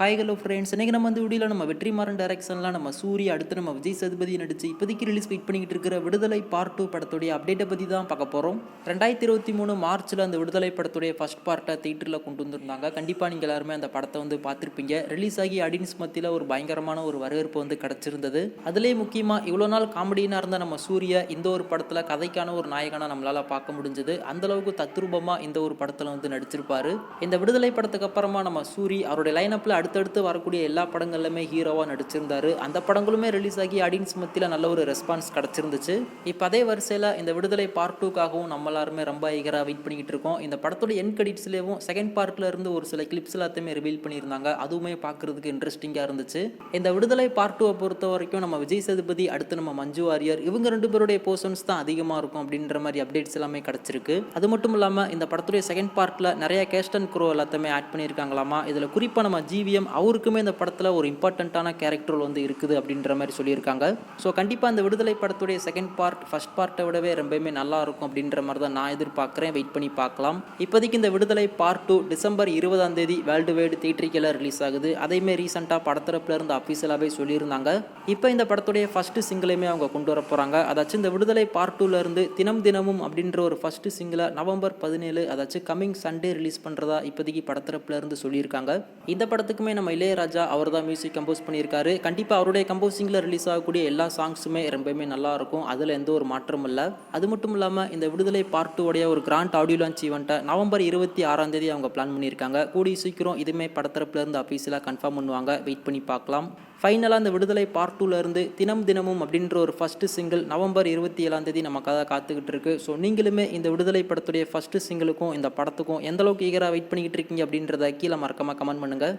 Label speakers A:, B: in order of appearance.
A: Hi hello friends, இன்றைக்கி நம்ம இந்த வீடியோவில் நம்ம வெற்றிமாறன் டைரக்ஷனில் நம்ம சூர்யா அடுத்து நம்ம விஜய் சேதுபதி நடிச்சு இப்போதைக்கு ரிலீஸ் வெயிட் பண்ணிக்கிட்டு இருக்கிற விடுதலை பார்ட் 2 படத்துடைய அப்டேட்டை பற்றி தான் பார்க்க போகிறோம். 2023 மார்ச்சில் அந்த விடுதலை படத்துடைய ஃபர்ஸ்ட் பார்ட்டை தியேட்டரில் கொண்டு வந்திருந்தாங்க. கண்டிப்பாக நீங்கள் எல்லாருமே அந்த படத்தை பார்த்துருப்பீங்க. ரிலீஸ் ஆகி ஆடியன்ஸ் மத்தியில் ஒரு பயங்கரமான ஒரு வரவேற்பு கிடச்சிருந்தது. அதுலேயே முக்கியமாக இவ்வளோ நாள் காமெடியாக இருந்த நம்ம சூர்யா இந்த ஒரு படத்தில் கதைக்கான ஒரு நாயகனாக நம்மளால் பார்க்க முடிஞ்சது. அந்தளவுக்கு தத்ரூபமாக இந்த ஒரு படத்தில் நடிச்சிருப்பாரு. இந்த விடுதலை படத்துக்கு அப்புறமா நம்ம சூரி அவருடைய லைனப்பில் அடுத்தடுத்து வரக்கூடிய எல்லா படங்கள்லையுமே ஹீரோவாக நடிச்சிருந்தாரு. அந்த படங்களுமே ரிலீஸ் ஆகி ஆடியன்ஸ் மத்தியில் நல்ல ஒரு ரெஸ்பான்ஸ் கிடச்சிருந்துச்சு. இப்போ அதே வரிசையில் இந்த விடுதலை பார்ட் 2க்காகவும் நம்ம எல்லாருமே ரொம்ப ஈகராக வெயிட் பண்ணிக்கிட்டு இருக்கோம். இந்த படத்தோட என் கிரெடிட்ஸ்லேயும் செகண்ட் பார்ட்டில் இருந்து ஒரு சில கிளிப்ஸ் எல்லாத்தையுமே ரிவீல் பண்ணியிருந்தாங்க. அதுவுமே பார்க்குறதுக்கு இன்ட்ரெஸ்டிங்காக இருந்துச்சு. இந்த விடுதலை பார்ட் 2 பொறுத்த வரைக்கும் நம்ம விஜய் சேதுபதி அடுத்து நம்ம மஞ்சு வாரியர் இவங்க ரெண்டு பேருடைய போர்ஷன்ஸ் தான் அதிகமாக இருக்கும் அப்படின்ற மாதிரி அப்டேட்ஸ் எல்லாமே கிடச்சிருக்கு. அது மட்டும் இல்லாமல் இந்த படத்துடைய செகண்ட் பார்ட்டில் நிறைய கேஸ்ட் அண்ட் க்ரோ எல்லாத்தையுமே ஆட் பண்ணியிருக்காங்களாமா. இதில் குறிப்பாக நம்ம ஜிவிஎம் அவருக்குமே இந்த படத்தில் ஒரு இம்பார்ட்டண்ட்டான கேரக்டர் இருக்குது அப்படின்ற மாதிரி சொல்லியிருக்காங்க. ஸோ கண்டிப்பாக இந்த விடுதலை படத்துடைய செகண்ட் பார்ட் ஃபர்ஸ்ட் பார்ட்டை விடவே ரொம்பவே நல்லா இருக்கும் அப்படின்ற மாதிரி தான் நான் எதிர்பார்க்குறேன். வெயிட் பண்ணி பார்க்கலாம். இப்போதைக்கு இந்த விடுதலை பார்ட் 2 டிசம்பர் 20 வேர்ல்டு வைடு தியேட்டரிக்கலாக ரிலீஸ் ஆகுது. அதையுமே ரீசெண்டாக படத்தரப்புல இருந்து அஃபீஷியலாகவே சொல்லியிருந்தாங்க. இப்போ இந்த படத்துடைய ஃபர்ஸ்ட் சிங்கிளையுமே அவங்க கொண்டு வர போகிறாங்க. அதாச்சும் இந்த விடுதலை பார்ட் 2ல இருந்து தினம் தினமும் அப்படின்ற ஒரு ஃபர்ஸ்ட் சிங்கிளை நவம்பர் 17 அதாச்சும் கமிங் சண்டே ரிலீஸ் பண்ணுறதா இப்போதைக்கு படத்தரப்புல இருந்து சொல்லியிருக்காங்க. இந்த படத்துக்குமே நம்ம இளையராஜா அவர் தான் மியூசிக் கம்போஸ் பண்ணியிருக்காரு. கண்டிப்பாக அவருடைய கம்போசிங்கில் ரிலீஸ் ஆகக்கூடிய எல்லா சாங்ஸுமே ரொம்பவுமே நல்லா இருக்கும். அதில் எந்த ஒரு மாற்றமும் இல்லை. அது மட்டும் இல்லாமல் இந்த விடுதலை பார்ட் 2 உடைய ஒரு கிராண்ட் ஆடியோ லான்ச் ஈவெண்ட்டை நவம்பர் 26 அவங்க பிளான் பண்ணியிருக்காங்க. கூடிய சீக்கிரம் இதுவுமே படத்தரப்புல இருந்து அஃபீஷியலாக கன்ஃபார்ம் பண்ணுவாங்க. வெயிட் பண்ணி பார்க்கலாம். ஃபைனலாக இந்த விடுதலை பார்ட் 2ல இருந்து தினம் தினமும் அப்படின்ற ஒரு ஃபர்ஸ்ட் சிங்கிள் நவம்பர் 27 நமக்காக காத்துக்கிட்டு இருக்கு. ஸோ நீங்களுமே இந்த விடுதலை படத்துடைய ஃபர்ஸ்ட் சிங்கிளுக்கும் இந்த படத்துக்கும் எந்த அளவுக்கு ஈகராக வெயிட் பண்ணிக்கிட்டு இருக்கீங்க அப்படின்றத கீழே மறக்காம கமெண்ட் பண்ணுங்கள்.